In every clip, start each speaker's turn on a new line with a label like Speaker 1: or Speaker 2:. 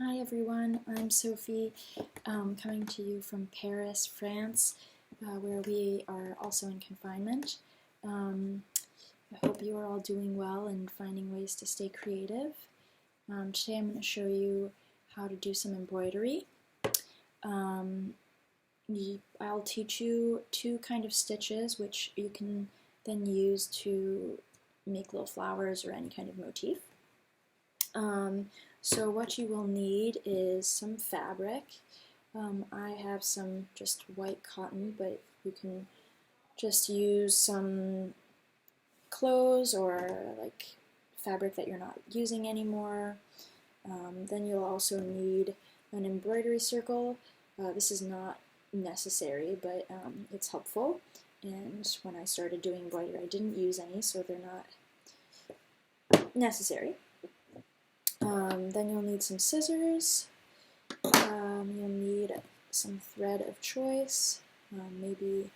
Speaker 1: Hi everyone, I'm Sophie, coming to you from Paris, France, where we are also in confinement. I hope you are all doing well and finding ways to stay creative. Today I'm going to show you how to do some embroidery. I'll teach you two kind of stitches which you can then use to make little flowers or any kind of motif. So what you will need is some fabric. I have some just white cotton, but you can just use some clothes or like fabric that you're not using anymore. Then you'll also need an embroidery circle. This is not necessary, but it's helpful. And when I started doing embroidery, I didn't use any, so they're not necessary. Then you'll need some scissors, you'll need some thread of choice, maybe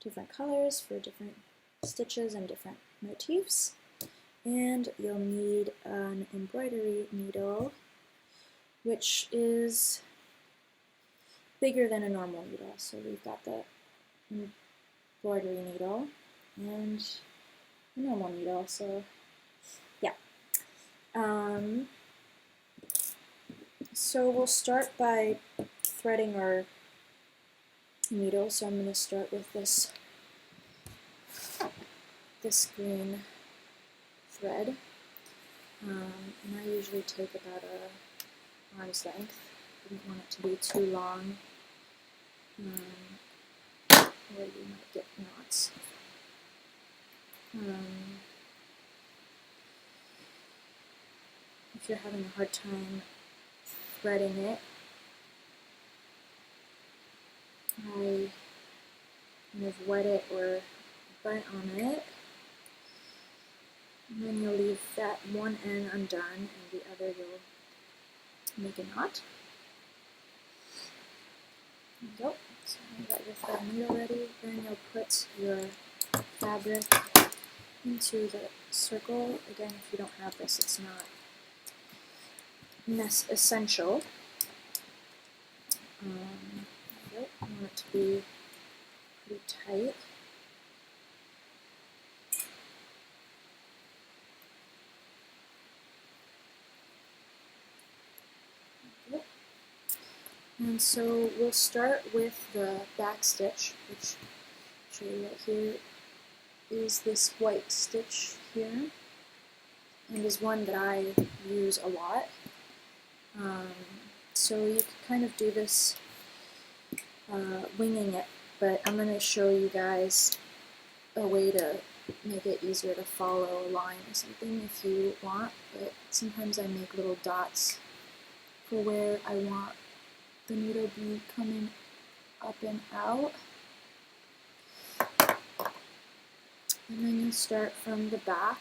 Speaker 1: different colors for different stitches and different motifs, and you'll need an embroidery needle, which is bigger than a normal needle. So we've got the embroidery needle and a normal needle, so yeah. So we'll start by threading our needle. So I'm going to start with this green thread, and I usually take about an arm's length. I didn't want it to be too long, or you might get knots. If you're having a hard time threading it, I kind of wet it or butt on it, and then you'll leave that one end undone and the other you'll make a knot. There you go. So you got your thread needle ready. Then you'll put your fabric into the circle. Again, if you don't have this, it's not essential. I want it to be pretty tight. And so we'll start with the back stitch, which I'll show you right here is this white stitch here, and is one that I use a lot. So you can kind of do this winging it, but I'm going to show you guys a way to make it easier to follow a line or something if you want, but sometimes I make little dots for where I want the needle be coming up and out. And then you start from the back.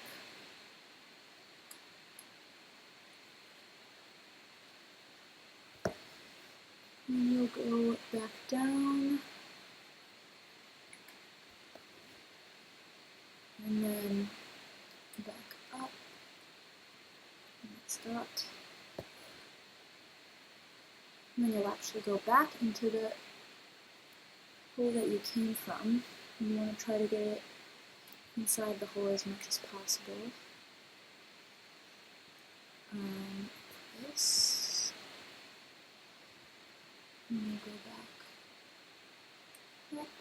Speaker 1: And you'll go back down. And then back up. Next dot. And then you'll actually go back into the hole that you came from. And you want to try to get it inside the hole as much as possible. This. And then go back up.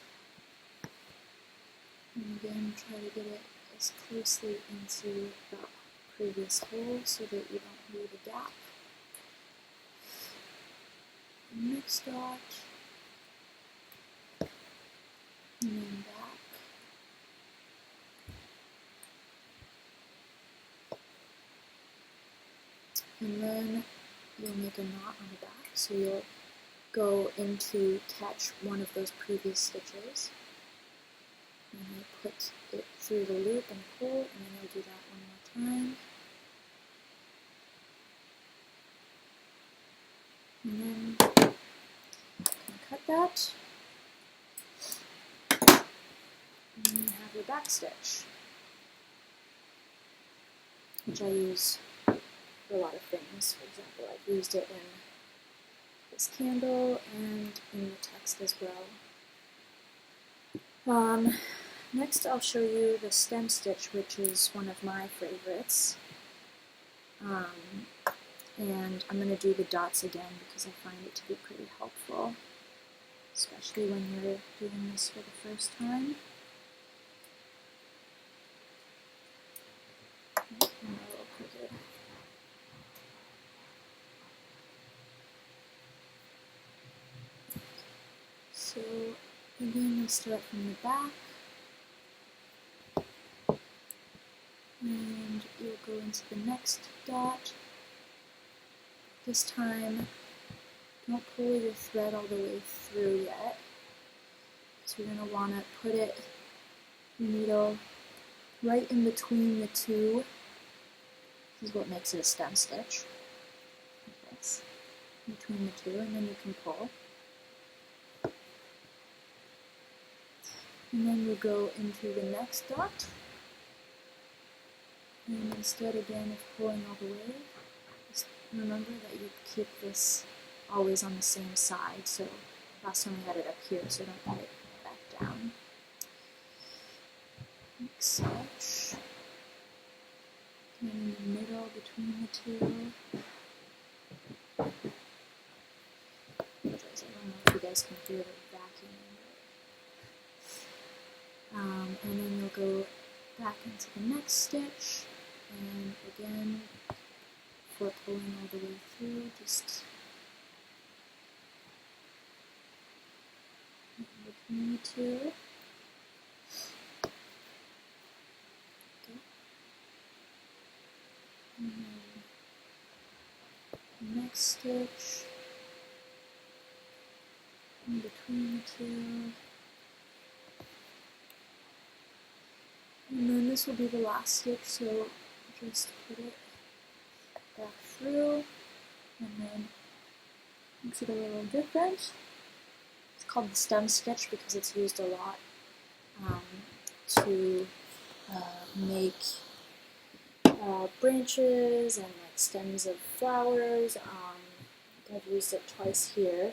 Speaker 1: And again, try to get it as closely into the previous hole so that you don't leave a gap. Next dot. And then back. And then you'll make a knot on the back, so you'll go in to catch one of those previous stitches. And you put it through the loop and pull, and then you'll do that one more time. And then you can cut that. And then you have your back stitch, which I use for a lot of things. For example, I've used it in this candle and in the text as well. Next I'll show you the stem stitch, which is one of my favorites. And I'm going to do the dots again because I find it to be pretty helpful, especially when you're doing this for the first time. I'm a little crooked. So again, we'll start from the back, and you'll go into the next dot. This time, don't pull your thread all the way through yet. So you're going to want to put the needle right in between the two. This is what makes it a stem stitch. Like this, between the two, and then you can pull. And then you go into the next dot. And instead again of pulling all the way, just remember that you keep this always on the same side. So last time we had it up here, so don't put it back down. Like such. And in the middle between the two. I don't know if you guys can hear the vacuum. And then you'll go back into the next stitch, and again, before pulling all the way through, just in between the two. Okay. And then the next stitch, in between the two. And then this will be the last stitch, so just put it back through, and then makes it a little different. It's called the stem stitch because it's used a lot to make branches and like stems of flowers. I've used it twice here.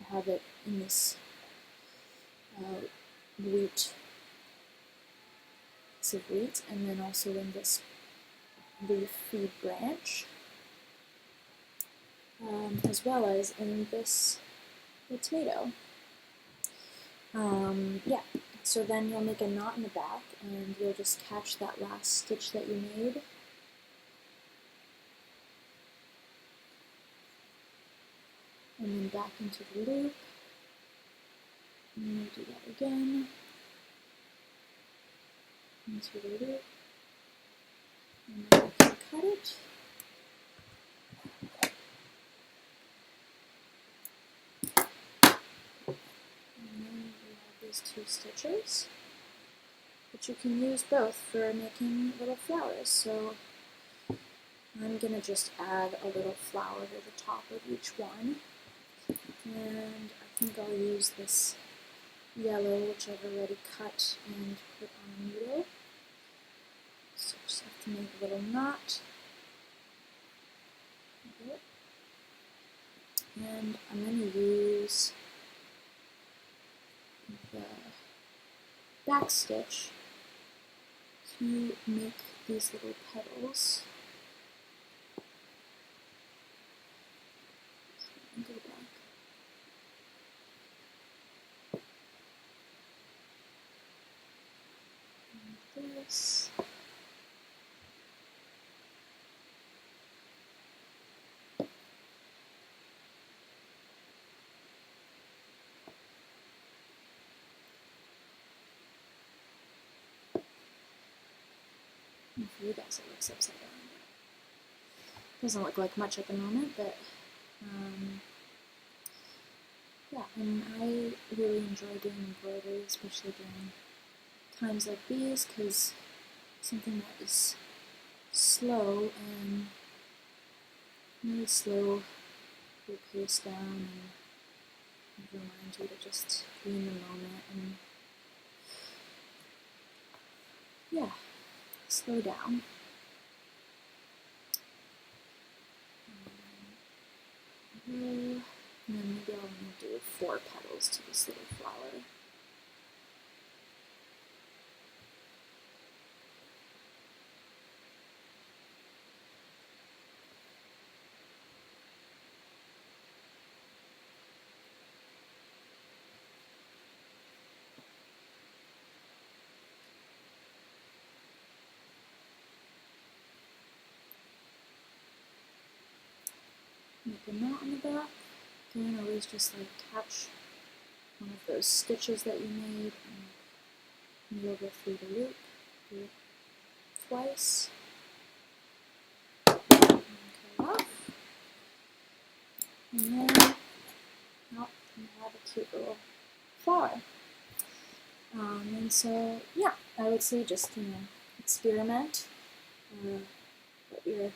Speaker 1: I have it in this wheat of wheat, and then also in this leaf feed branch, as well as in this tomato. Yeah, so then you'll make a knot in the back, and you'll just catch that last stitch that you made. And then back into the loop, and then do that again. Into the loop, and then you can cut it. And then you have these two stitches, but you can use both for making little flowers. So I'm going to just add a little flower to the top of each one, and I think I'll use this yellow, which I've already cut and put on a needle. So just have to make a little knot. And I'm going to use the back stitch to make these little petals. So go back. This. And for you guys it looks upside down. Doesn't look like much at the moment, but yeah, and I really enjoy doing embroidery, especially during times like these, because something that is slow and really slow your pace down and remind you to just be in the moment and yeah, slow down. And then maybe I'll want to do 4 petals to this little flower. Make a knot on the back. Again, always just like catch one of those stitches that you made and you'll go through the loop. Do it twice. And cut off. And then, oh, you have a cute little flower. And so, yeah, I would say just, experiment. Let your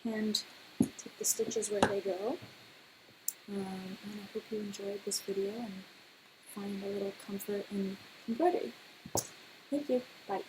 Speaker 1: hand take the stitches where they go. And I hope you enjoyed this video and find a little comfort in embroidery. Thank you. Bye.